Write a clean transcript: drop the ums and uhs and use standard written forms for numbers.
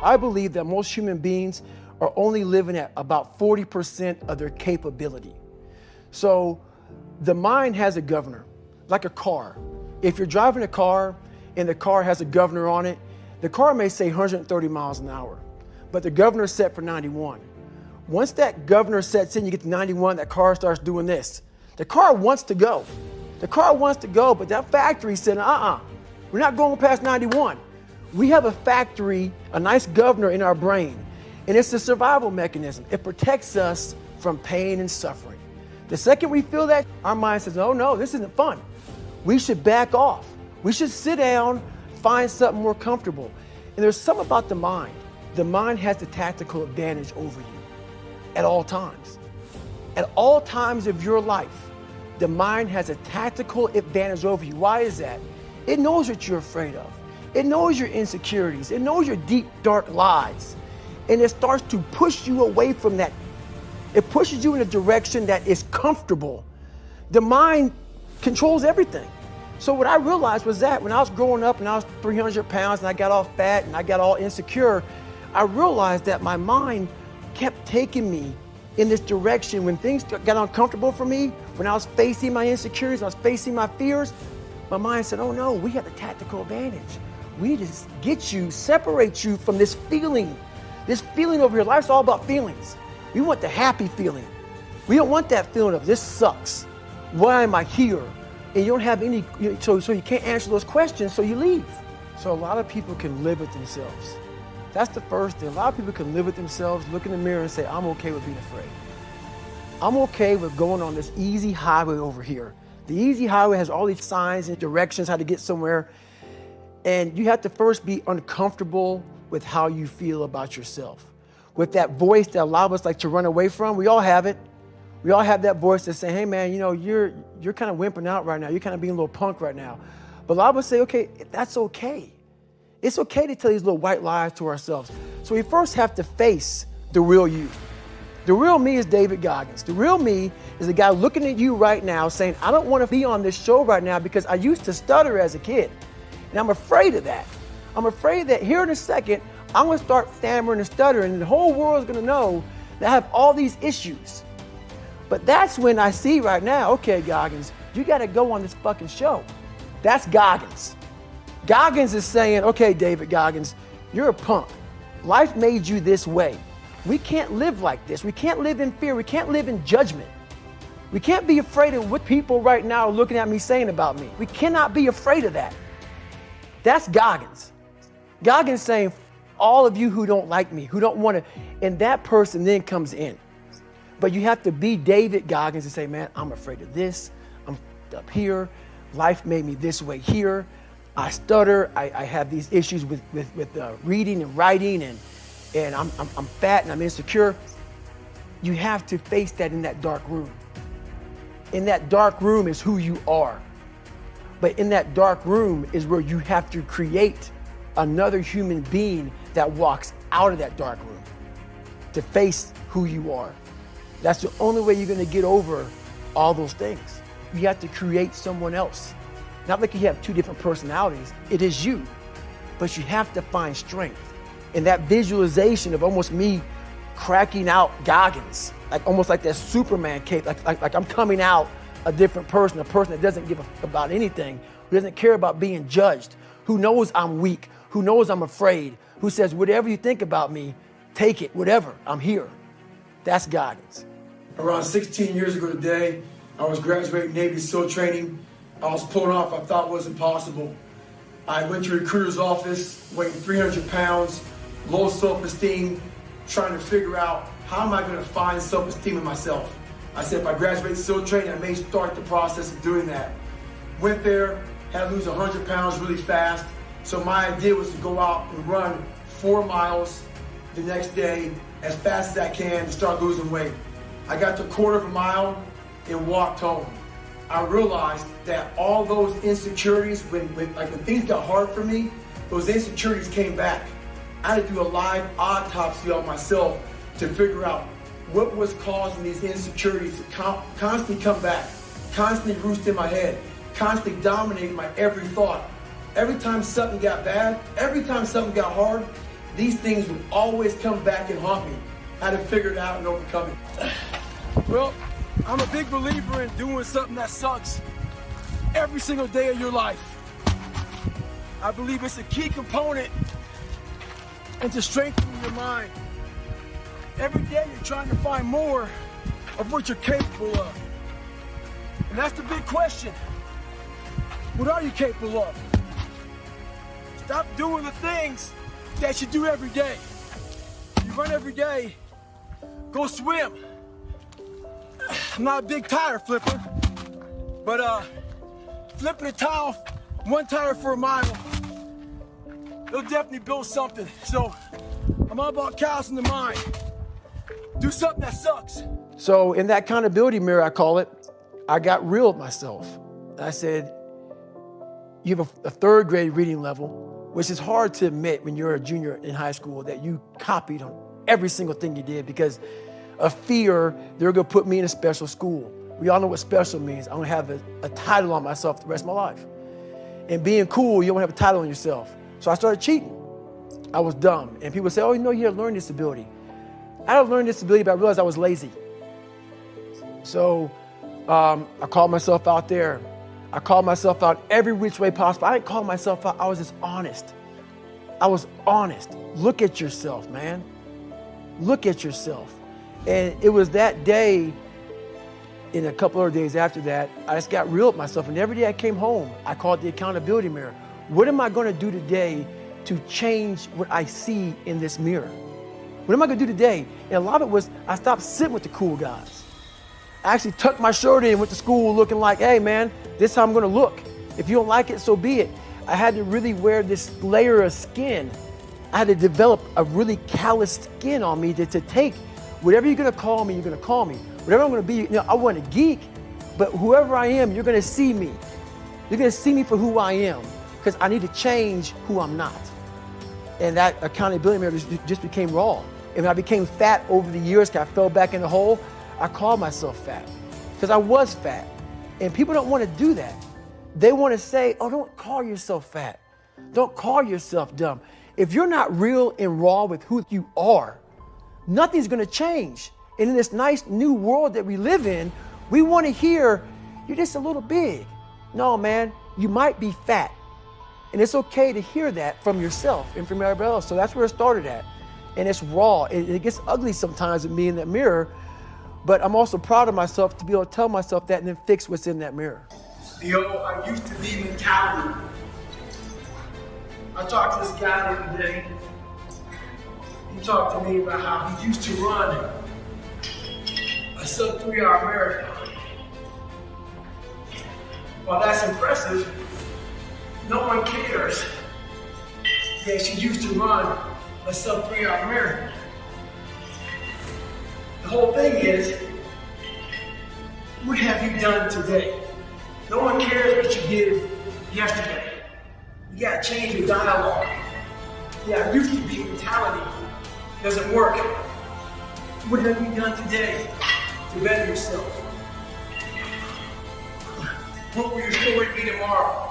I believe that most human beings are only living at about 40% of their capability. So the mind has a governor, like a car. If you're driving a car and the car has a governor on it, the car may say 130 miles an hour, but the governor is set for 91. Once that governor sets in, you get to 91, that car starts doing this. The car wants to go. The car wants to go, but that factory said, we're not going past 91. We have a factory, a nice governor in our brain, and it's a survival mechanism. It protects us from pain and suffering. The second we feel that, our mind says, oh no, this isn't fun. We should back off. We should sit down, find something more comfortable. And there's something about the mind. The mind has the tactical advantage over you at all times. At all times of your life, the mind has a tactical advantage over you. Why is that? It knows what you're afraid of. It knows your insecurities. It knows your deep, dark lies. And it starts to push you away from that. It pushes you in a direction that is comfortable. The mind controls everything. So what I realized was that when I was growing up and I was 300 pounds and I got all fat and I got all insecure, I realized that my mind kept taking me in this direction. When things got uncomfortable for me, when I was facing my insecurities, when I was facing my fears, my mind said, oh no, we have a tactical advantage. We need to get you, separate you from this feeling over here. Life's all about feelings. We want the happy feeling. We don't want that feeling of this sucks. Why am I here? And you don't have any, so you can't answer those questions, so you leave. So a lot of people can live with themselves. That's the first thing. A lot of people can live with themselves, look in the mirror and say, I'm okay with being afraid. I'm okay with going on this easy highway over here. The easy highway has all these signs and directions how to get somewhere. And you have to first be uncomfortable with how you feel about yourself. With that voice that a lot of us like to run away from, we all have it. We all have that voice that say, hey man, you're kind of wimping out right now. You're kind of being a little punk right now. But a lot of us say, okay, that's okay. It's okay to tell these little white lies to ourselves. So we first have to face the real you. The real me is David Goggins. The real me is the guy looking at you right now saying, I don't want to be on this show right now because I used to stutter as a kid. And I'm afraid of that. I'm afraid that here in a second, I'm going to start stammering and stuttering and the whole world is going to know that I have all these issues. But that's when I see right now, okay, Goggins, you got to go on this fucking show. That's Goggins. Goggins is saying, okay, David Goggins, you're a punk. Life made you this way. We can't live like this. We can't live in fear. We can't live in judgment. We can't be afraid of what people right now are looking at me saying about me. We cannot be afraid of that. That's Goggins. Goggins saying, all of you who don't like me, who don't want to, and that person then comes in. But you have to be David Goggins and say, man, I'm afraid of this. I'm up here. Life made me this way here. I stutter. I have these issues with reading and writing, and I'm fat and I'm insecure. You have to face that in that dark room. In that dark room is who you are. But in that dark room is where you have to create another human being that walks out of that dark room to face who you are. That's the only way you're going to get over all those things. You have to create someone else. Not like you have two different personalities. It is you. But you have to find strength. And that visualization of almost me cracking out Goggins, like almost like that Superman cape, like I'm coming out a different person, a person that doesn't give about anything, who doesn't care about being judged, who knows I'm weak, who knows I'm afraid, who says, whatever you think about me, take it, whatever, I'm here. That's Goggins. Around 16 years ago today, I was graduating Navy SEAL training. I was pulling off I thought was impossible. I went to a recruiter's office, weighing 300 pounds, low self-esteem, trying to figure out how am I going to find self-esteem in myself. I said if I graduate SEAL training, I may start the process of doing that. Went there, had to lose 100 pounds really fast. So my idea was to go out and run 4 miles the next day as fast as I can to start losing weight. I got to a quarter of a mile and walked home. I realized that all those insecurities, when things got hard for me, those insecurities came back. I had to do a live autopsy on myself to figure out what was causing these insecurities to constantly come back, constantly roost in my head, constantly dominating my every thought. Every time something got bad, every time something got hard, these things would always come back and haunt me. I had to figure it out and overcome it. Well, I'm a big believer in doing something that sucks every single day of your life. I believe it's a key component into strengthening your mind. Every day you're trying to find more of what you're capable of. And that's the big question. What are you capable of? Stop doing the things that you do every day. You run every day, go swim. I'm not a big tire flipper, but flipping a tile, one tire for a mile, it'll definitely build something. So I'm all about callousing the mind. Do something that sucks. So in that accountability mirror, I call it, I got real with myself. I said, you have a third grade reading level, which is hard to admit when you're a junior in high school that you copied on every single thing you did because of fear they're gonna put me in a special school. We all know what special means. I'm gonna have a title on myself the rest of my life. And being cool, you don't have a title on yourself. So I started cheating. I was dumb. And people say, oh, you know, you have a learning disability. I had a learning disability, but I realized I was lazy. So I called myself out there. I called myself out every which way possible. I didn't call myself out. I was just honest. I was honest. Look at yourself, man. Look at yourself. And it was that day, in a couple of days after that, I just got real with myself. And every day I came home, I called the accountability mirror. What am I going to do today to change what I see in this mirror? What am I going to do today? And a lot of it was I stopped sitting with the cool guys. I actually tucked my shirt in, went to school looking like, hey man, this is how I'm gonna look. If you don't like it, so be it. I had to really wear this layer of skin. I had to develop a really calloused skin on me to take whatever you're gonna call me, you're gonna call me. Whatever I'm gonna be, you know, I wasn't a geek, but whoever I am, you're gonna see me. You're gonna see me for who I am, because I need to change who I'm not. And that accountability mirror just became raw. And when I became fat over the years, because I fell back in the hole, I called myself fat because I was fat. And people don't want to do that. They want to say, oh, don't call yourself fat. Don't call yourself dumb. If you're not real and raw with who you are, nothing's going to change. And in this nice new world that we live in, we want to hear, you're just a little big. No, man, you might be fat. And it's okay to hear that from yourself and from everybody else. So that's where it started at. And it's raw. It gets ugly sometimes with me in that mirror. But I'm also proud of myself to be able to tell myself that and then fix what's in that mirror. The old I used to be mentality. I talked to this guy the other day. He talked to me about how he used to run a sub 3-hour marathon. While that's impressive, no one cares that she used to run a sub 3-hour marathon. The whole thing is, what have you done today? No one cares what you did yesterday. You gotta change your dialogue. Yeah, used to be mentality doesn't work. What have you done today to better yourself? What will your story be tomorrow?